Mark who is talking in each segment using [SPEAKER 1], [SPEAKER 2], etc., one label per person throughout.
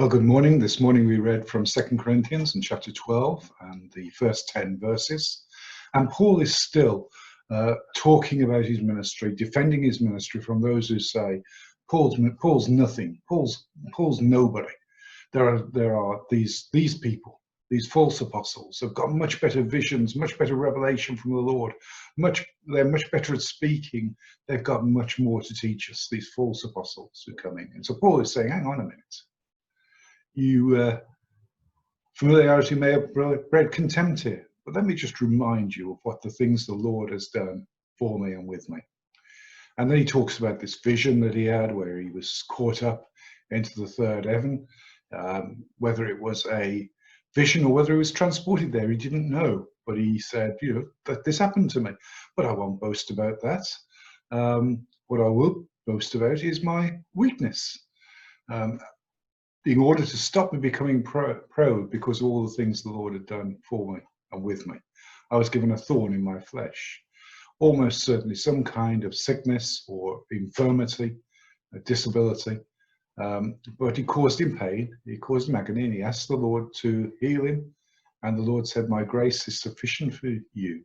[SPEAKER 1] Well, good morning. This morning we read from 2 Corinthians in chapter 12 and the first 10 verses. And Paul is still talking about his ministry, defending his ministry from those who say, Paul's nothing, Paul's nobody. There are these people, these false apostles have got much better visions, much better revelation from the Lord. They're much better at speaking. They've got much more to teach us, these false apostles who come in. And so Paul is saying, hang on a minute. Familiarity may have bred contempt here, but let me just remind you of what the things the Lord has done for me and with me. And then he talks about this vision that he had where he was caught up into the third heaven. Whether it was a vision or whether he was transported there, he didn't know. But he said, that this happened to me. But I won't boast about that. What I will boast about is my weakness. In order to stop me becoming proud because of all the things the Lord had done for me and with me, I was given a thorn in my flesh. Almost certainly some kind of sickness or infirmity, a disability. But he caused him pain, he caused him agony, and he asked the Lord to heal him. And the Lord said, my grace is sufficient for you,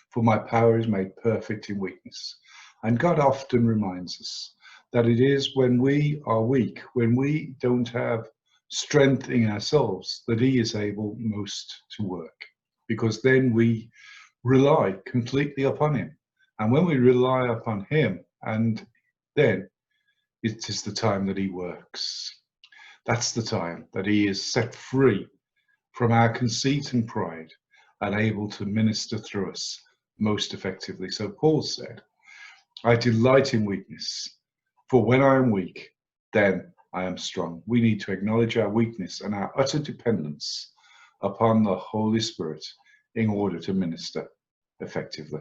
[SPEAKER 1] for my power is made perfect in weakness. And God often reminds us that it is when we are weak, when we don't have strength in ourselves, that he is able most to work. Because then we rely completely upon him. And when we rely upon him, and then it is the time that he works. That's the time that he is set free from our conceit and pride and able to minister through us most effectively. So Paul said, I delight in weakness. For when I am weak, then I am strong. We need to acknowledge our weakness and our utter dependence upon the Holy Spirit in order to minister effectively.